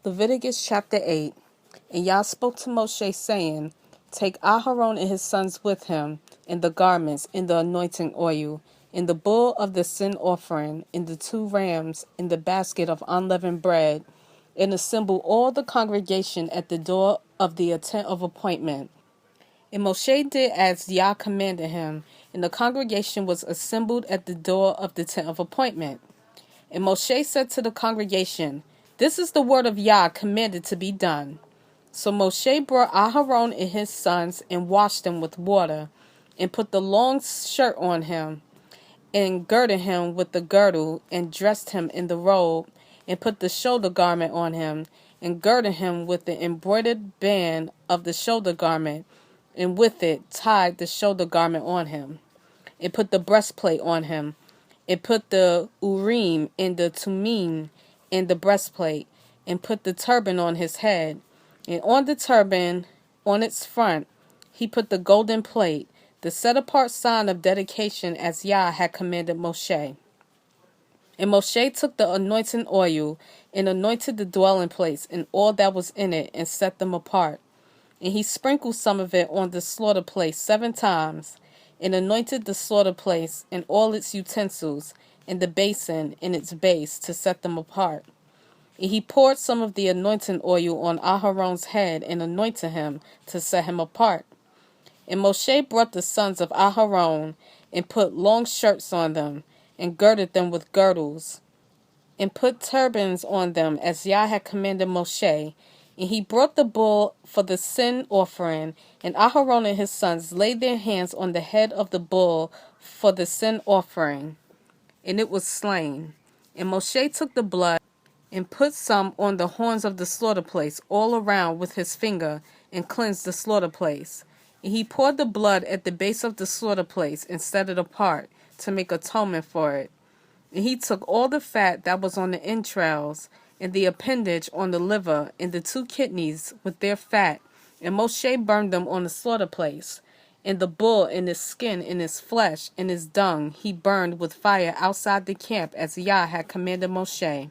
Leviticus chapter 8. And Yah spoke to Moshe, saying, Take Aharon and his sons with him, and the garments, and the anointing oil, and the bull of the sin offering, and the 2 rams, and the basket of unleavened bread, and assemble all the congregation at the door of the tent of appointment. And Moshe did as Yah commanded him, and the congregation was assembled at the door of the tent of appointment. And Moshe said to the congregation, This is the word of Yah commanded to be done. So Moshe brought Aharon and his sons and washed them with water, and put the long shirt on him, and girded him with the girdle, and dressed him in the robe, and put the shoulder garment on him, and girded him with the embroidered band of the shoulder garment, and with it tied the shoulder garment on him, and put the breastplate on him, and put the Urim and the Tumim in the breastplate, and put the turban on his head. And on the turban, on its front, he put the golden plate, the set-apart sign of dedication as Yah had commanded Moshe. And Moshe took the anointing oil, and anointed the dwelling place, and all that was in it, and set them apart. And he sprinkled some of it on the slaughter place 7 times, and anointed the slaughter place and all its utensils, and the basin and its base, to set them apart. And he poured some of the anointing oil on Aharon's head, and anointed him to set him apart. And Moshe brought the sons of Aharon, and put long shirts on them, and girded them with girdles, and put turbans on them, as Yah had commanded Moshe. And he brought the bull for the sin offering, and Aharon and his sons laid their hands on the head of the bull for the sin offering, and it was slain. And Moshe took the blood, and put some on the horns of the slaughter place all around with his finger, and cleansed the slaughter place. And he poured the blood at the base of the slaughter place, and set it apart, to make atonement for it. And he took all the fat that was on the entrails, and the appendage on the liver, and the 2 kidneys with their fat, and Moshe burned them on the slaughter place. And the bull and his skin and his flesh and his dung he burned with fire outside the camp, as Yah had commanded Moshe.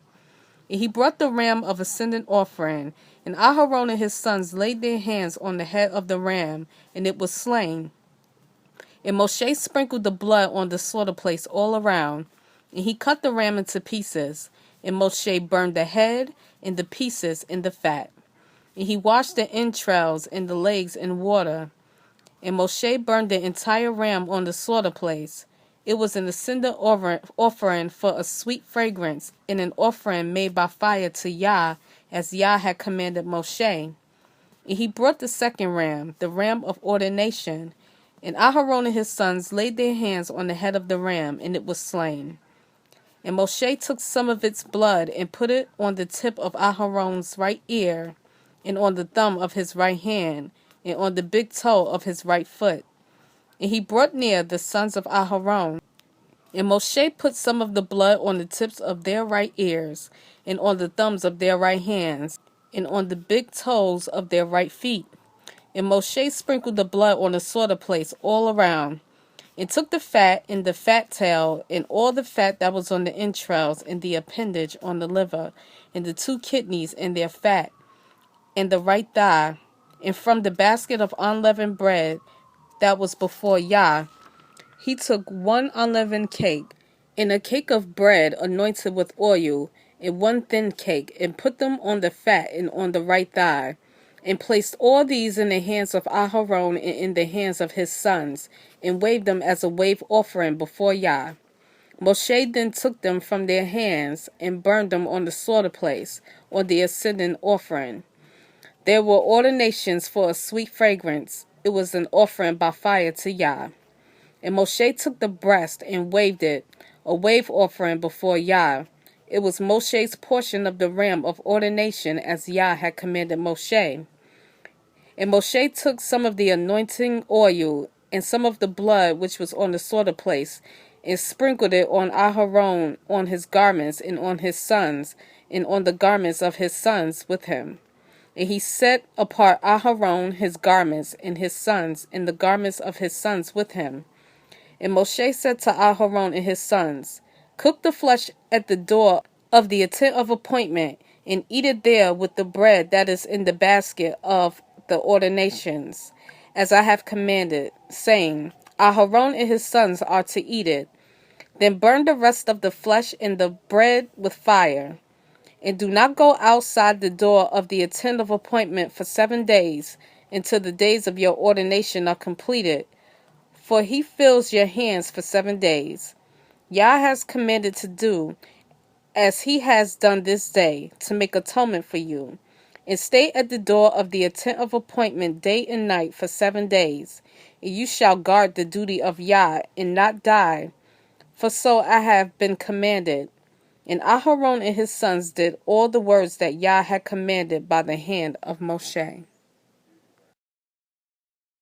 And he brought the ram of ascendant offering, and Aharon and his sons laid their hands on the head of the ram, and it was slain. And Moshe sprinkled the blood on the slaughter place all around, and he cut the ram into pieces, and Moshe burned the head and the pieces in the fat. And he washed the entrails and the legs in water, and Moshe burned the entire ram on the slaughter place. It was an ascendant offering for a sweet fragrance, and an offering made by fire to Yah, as Yah had commanded Moshe. And he brought the second ram, the ram of ordination, and Aharon and his sons laid their hands on the head of the ram, and it was slain. And Moshe took some of its blood, and put it on the tip of Aharon's right ear, and on the thumb of his right hand, and on the big toe of his right foot. And he brought near the sons of Aharon, and Moshe put some of the blood on the tips of their right ears, and on the thumbs of their right hands, and on the big toes of their right feet. And Moshe sprinkled the blood on the slaughter place all around, and took the fat and the fat tail, and all the fat that was on the entrails, and the appendage on the liver, and the 2 kidneys and their fat, and the right thigh, and from the basket of unleavened bread that was before Yah, he took 1 unleavened cake, and a cake of bread anointed with oil, and 1 thin cake, and put them on the fat and on the right thigh, and placed all these in the hands of Aharon and in the hands of his sons, and waved them as a wave offering before Yah. Moshe then took them from their hands, and burned them on the slaughter place, on the ascendant offering. There were ordinations for a sweet fragrance. It was an offering by fire to Yah. And Moshe took the breast, and waved it, a wave offering before Yah. It was Moshe's portion of the ram of ordination, as Yah had commanded Moshe. And Moshe took some of the anointing oil, and some of the blood which was on the slaughter place, and sprinkled it on Aharon, on his garments, and on his sons, and on the garments of his sons with him. And he set apart Aharon, his garments, and his sons, and the garments of his sons with him. And Moshe said to Aharon and his sons, Cook the flesh at the door of the tent of appointment, and eat it there with the bread that is in the basket of the ordinations, as I have commanded, saying, Aharon and his sons are to eat it. Then burn the rest of the flesh and the bread with fire. And do not go outside the door of the tent of appointment for 7 days, until the days of your ordination are completed. For he fills your hands for 7 days. Yah has commanded to do as he has done this day, to make atonement for you. And stay at the door of the tent of appointment day and night for 7 days. And you shall guard the duty of Yah and not die. For so I have been commanded. And Aharon and his sons did all the words that Yah had commanded by the hand of Moshe.